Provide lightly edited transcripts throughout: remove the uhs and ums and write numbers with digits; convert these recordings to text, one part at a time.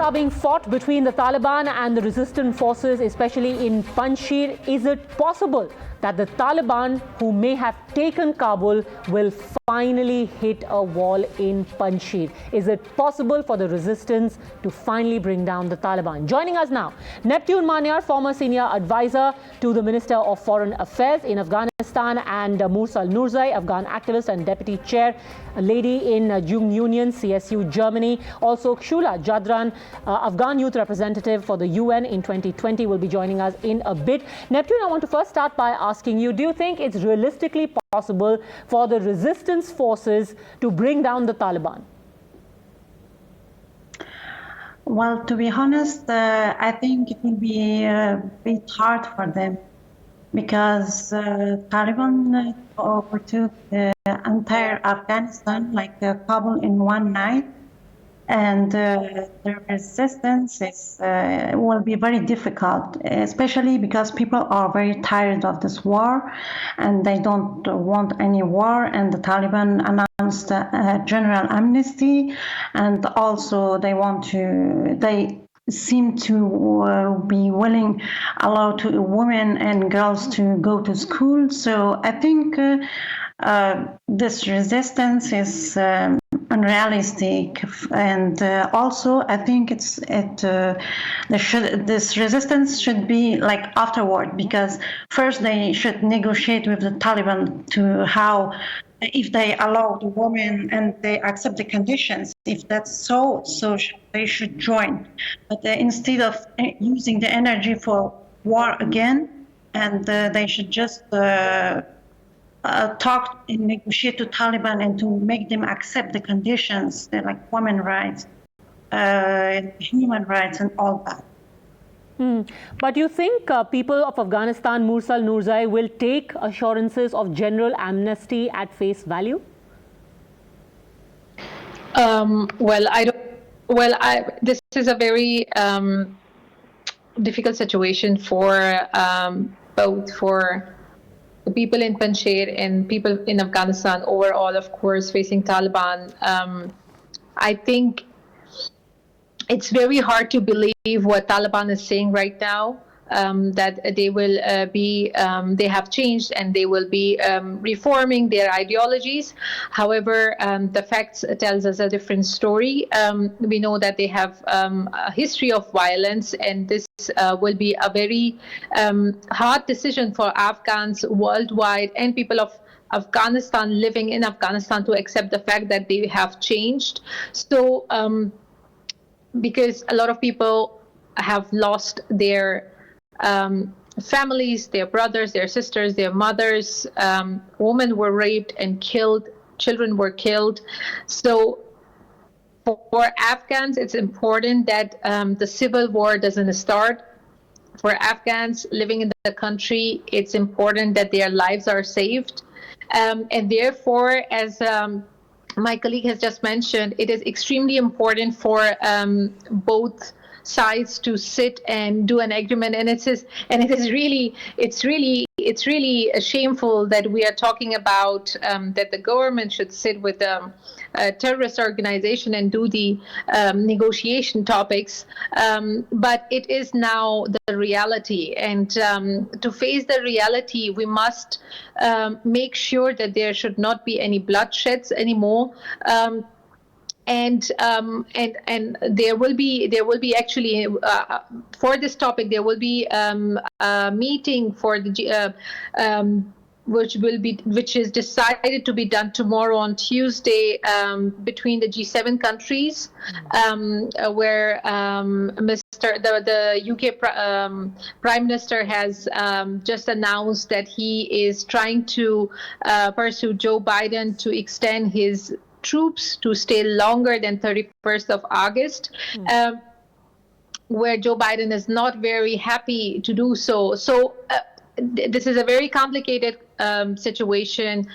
are being fought between the Taliban and the resistance forces, especially in Panjshir. Is it possible that the Taliban, who may have taken Kabul, will finally hit a wall in Panjshir? Is it possible for the resistance to finally bring down the Taliban? Joining us now, Neptune Manyar, former senior advisor to the Minister of Foreign Affairs in Afghanistan, and Mursal Nurzai, Afghan activist and deputy chair, a lady in Jung Union, CSU, Germany. Also, Kshula Jadran, Afghan youth representative for the UN in 2020, will be joining us in a bit. Neptune, I want to first start by asking you, do you think it's realistically possible for the resistance forces to bring down the Taliban? Well, to be honest, I think it will be a bit hard for them because Taliban overtook the entire Afghanistan, like Kabul, in one night. And the resistance will be very difficult, especially because people are very tired of this war and they don't want any war. And the Taliban announced a general amnesty, and also they seem to be willing allow to women and girls to go to school. So I think this resistance is unrealistic, and also I think this resistance should be like afterward, because first they should negotiate with the Taliban to how, if they allow the women and they accept the conditions, if that's so they should join. But instead of using the energy for war again, and they should just talk and negotiate to Taliban and to make them accept the conditions, like women's rights, human rights, and all that. But you think people of Afghanistan, Mursal Nurzai, will take assurances of general amnesty at face value? This is a very difficult situation for both for the people in Panjshir and people in Afghanistan overall, of course, facing Taliban. I think it's very hard to believe what Taliban is saying right now, that they will they have changed and they will be reforming their ideologies. However, the facts tells us a different story. We know that they have a history of violence, and this will be a very hard decision for Afghans worldwide and people of Afghanistan living in Afghanistan to accept the fact that they have changed. So, because a lot of people have lost their families, their brothers, their sisters, their mothers, women were raped and killed, children were killed. So for Afghans, it's important that the civil war doesn't start. For Afghans living in the country, it's important that their lives are saved. And therefore, as my colleague has just mentioned, it is extremely important for both sides to sit and do an agreement. And it's really shameful that we are talking about that the government should sit with a terrorist organization and do the negotiation topics. But it is now the reality, and to face the reality, we must make sure that there should not be any bloodsheds anymore. And there will be actually for this topic there will be a meeting for the which is decided to be done tomorrow on Tuesday between the G7 countries, where the UK Prime Minister has just announced that he is trying to pursue Joe Biden to extend his troops to stay longer than 31st of August, where Joe Biden is not very happy to do so. So this is a very complicated situation.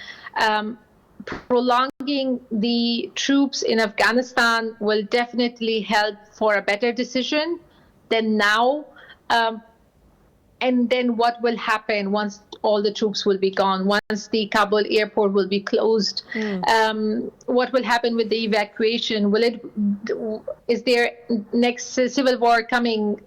Prolonging the troops in Afghanistan will definitely help for a better decision than now. And then what will happen once all the troops will be gone, once the Kabul airport will be closed? What will happen with the evacuation? Is there next civil war coming?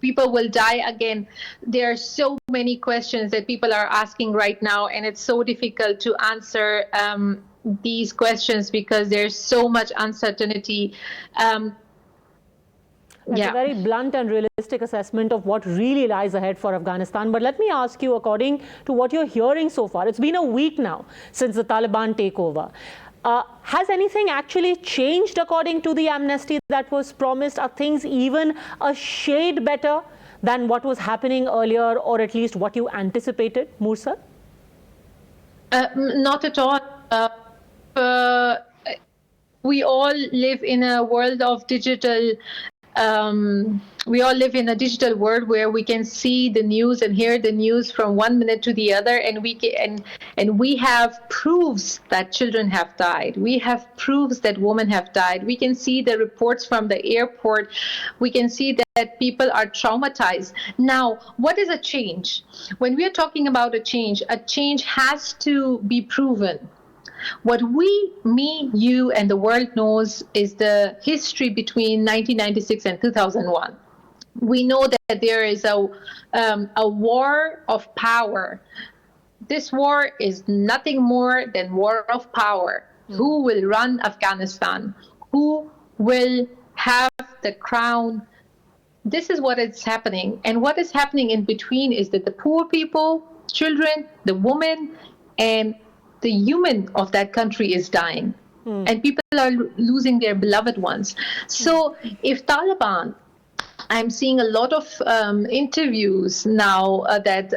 People will die again. There are so many questions that people are asking right now, and it's so difficult to answer these questions because there's so much uncertainty. That's a very blunt and realistic assessment of what really lies ahead for Afghanistan. But let me ask you, according to what you're hearing so far, it's been a week now since the Taliban takeover. Has anything actually changed according to the amnesty that was promised? Are things even a shade better than what was happening earlier, or at least what you anticipated, Mursal? Not at all. We all live in a world of digital. We all live in a digital world where we can see the news and hear the news from one minute to the other, and we have proofs that children have died. We have proofs that women have died. We can see the reports from the airport. We can see that people are traumatized. Now, what is a change? When we are talking about a change has to be proven. What me, you, and the world knows is the history between 1996 and 2001. We know that there is a war of power. This war is nothing more than war of power. Who will run Afghanistan? Who will have the crown? This is what is happening. And what is happening in between is that the poor people, children, the women, and the human of that country is dying, and people are losing their beloved ones. So if Taliban, I'm seeing a lot of interviews now that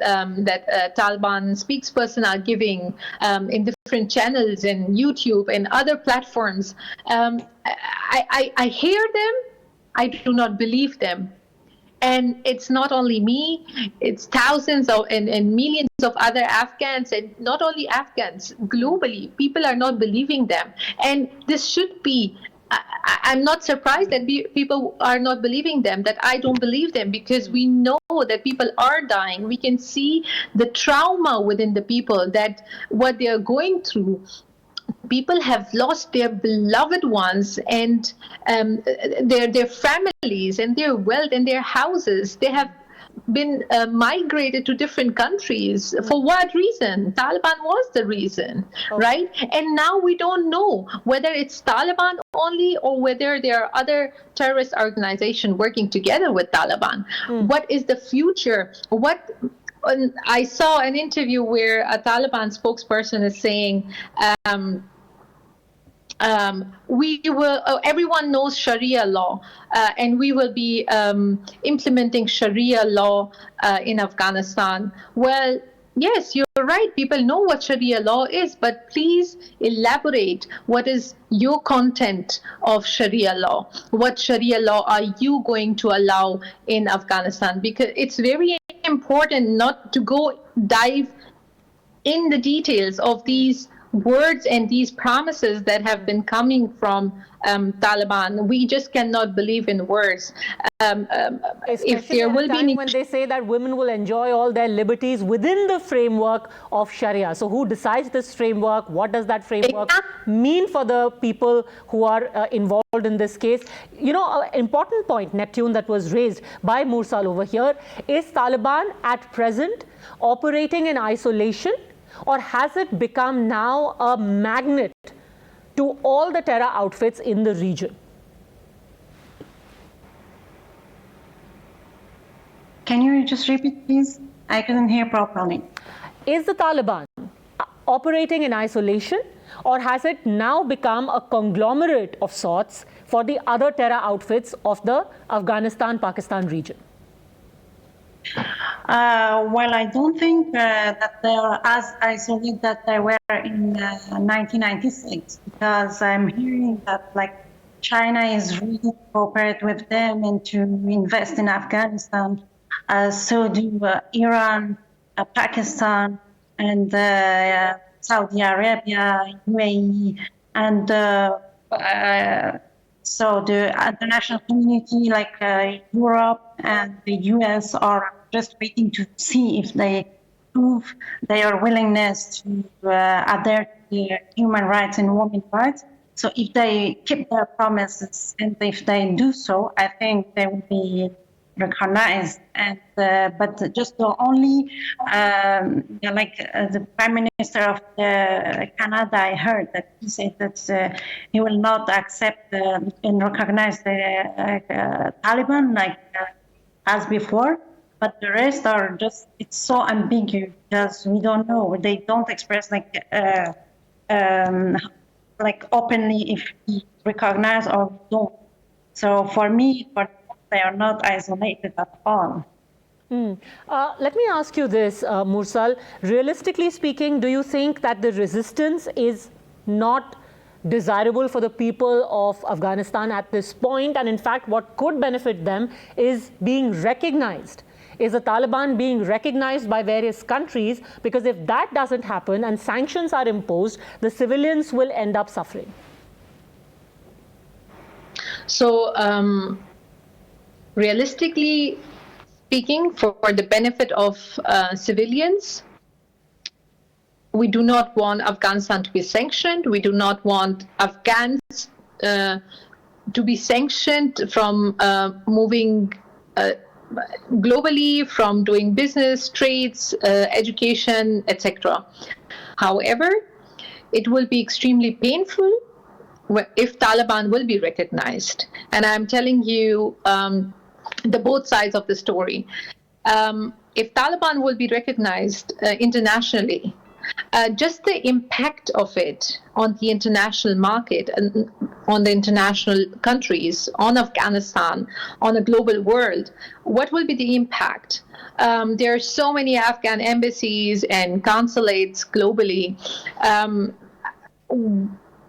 Taliban spokesperson are giving in different channels and YouTube and other platforms. I hear them, I do not believe them. And it's not only me, it's thousands and millions of other Afghans, and not only Afghans, globally, people are not believing them. And this should be, I'm not surprised that people are not believing them, that I don't believe them, because we know that people are dying. We can see the trauma within the people, that what they are going through. People have lost their beloved ones and their families and their wealth and their houses. They have been migrated to different countries. For what reason? Taliban was the reason, right? And now we don't know whether it's Taliban only or whether there are other terrorist organizations working together with Taliban. What is the future? I saw an interview where a Taliban spokesperson is saying, we will. Everyone knows Sharia law, and we will be implementing Sharia law in Afghanistan. Well, yes, you're right. People know what Sharia law is, but please elaborate. What is your content of Sharia law? What Sharia law are you going to allow in Afghanistan? Because it's very important not to go dive in the details of these words and these promises that have been coming from Taliban. We just cannot believe in words. If there will be when they say that women will enjoy all their liberties within the framework of Sharia. So who decides this framework? What does that framework mean for the people who are involved in this case? You know, an important point, Neptune, that was raised by Mursal over here, is Taliban at present operating in isolation, or has it become now a magnet to all the terror outfits in the region? Can you just repeat, please? I couldn't hear properly. Is the Taliban operating in isolation, or has it now become a conglomerate of sorts for the other terror outfits of the Afghanistan-Pakistan region? Well, I don't think that they are as isolated that they were in 1996, because I'm hearing that like China is really to cooperate with them and to invest in Afghanistan. So do Iran, Pakistan, and Saudi Arabia, UAE, and So the international community, like Europe and the US, are just waiting to see if they prove their willingness to adhere to human rights and women's rights. So if they keep their promises and if they do so, I think they will be recognized. And but just the only the Prime Minister of Canada, I heard that he said that he will not accept and recognize the Taliban as before. But the rest are just, it's so ambiguous because we don't know. They don't express openly if we recognize or don't. So for me, they are not isolated at all. Let me ask you this, Mursal. Realistically speaking, do you think that the resistance is not desirable for the people of Afghanistan at this point? And in fact, what could benefit them is being recognized. Is the Taliban being recognized by various countries? Because if that doesn't happen and sanctions are imposed, the civilians will end up suffering. So, realistically speaking, for the benefit of civilians, we do not want Afghanistan to be sanctioned. We do not want Afghans to be sanctioned from moving globally, from doing business, trades, education, etc. However, it will be extremely painful if Taliban will be recognized. And I'm telling you the both sides of the story. If Taliban will be recognized internationally, just the impact of it on the international market and on the international countries, on Afghanistan, on a global world, what will be the impact? There are so many Afghan embassies and consulates globally.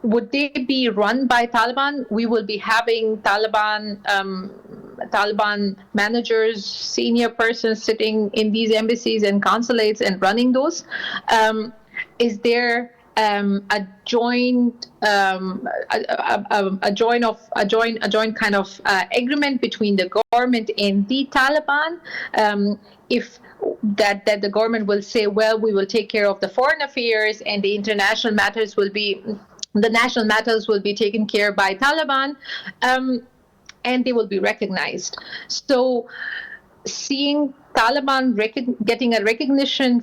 Would they be run by Taliban? We will be having Taliban managers, senior persons sitting in these embassies and consulates and running those. Is there a joint kind of agreement between the government and the Taliban? If that the government will say, well, we will take care of the foreign affairs and the international matters will be. The national matters will be taken care by Taliban, and they will be recognized. So seeing Taliban getting a recognition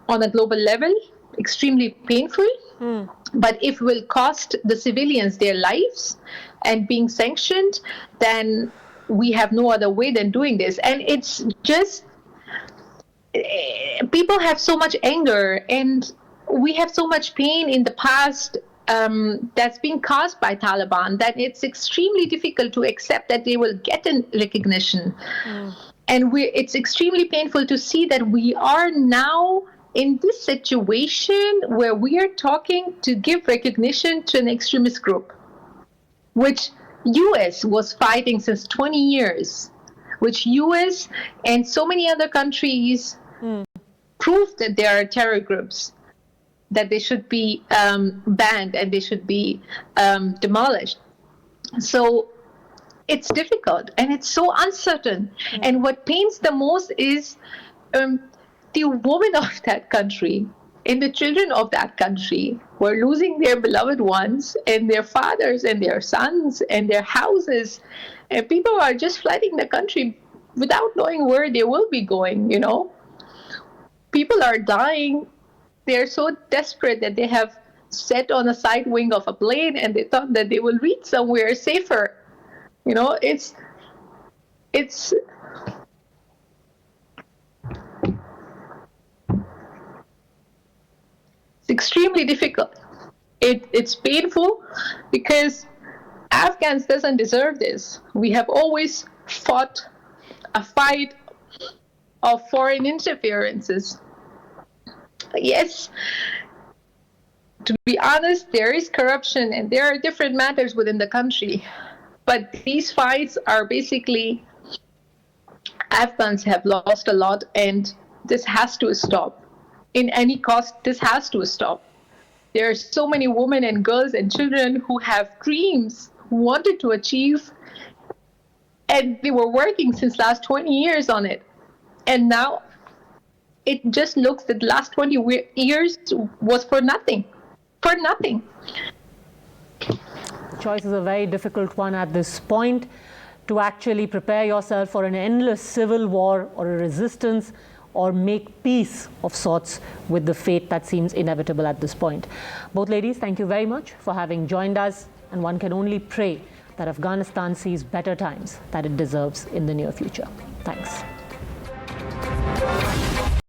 on a global level, extremely painful, but if it will cost the civilians their lives and being sanctioned, then we have no other way than doing this. And it's just, people have so much anger and we have so much pain in the past that's been caused by Taliban, that it's extremely difficult to accept that they will get a recognition. And it's extremely painful to see that we are now in this situation where we are talking to give recognition to an extremist group, which US was fighting since 20 years, which US and so many other countries proved that there are terror groups, that they should be banned and they should be demolished. So it's difficult and it's so uncertain. And what pains the most is the women of that country and the children of that country were losing their beloved ones and their fathers and their sons and their houses. And people are just flooding the country without knowing where they will be going, you know. People are dying. They're so desperate that they have sat on a side wing of a plane and they thought that they will reach somewhere safer. You know, it's extremely difficult. It's painful because Afghans doesn't deserve this. We have always fought a fight of foreign interferences. Yes, to be honest, there is corruption and there are different matters within the country. But these fights are basically, Afghans have lost a lot and this has to stop. In any cost, this has to stop. There are so many women and girls and children who have dreams, wanted to achieve, and they were working since last 20 years on it. And now it just looks that the last 20 years was for nothing. For nothing. Choice is a very difficult one at this point, to actually prepare yourself for an endless civil war or a resistance, or make peace of sorts with the fate that seems inevitable at this point. Both ladies, thank you very much for having joined us, and one can only pray that Afghanistan sees better times that it deserves in the near future. Thanks.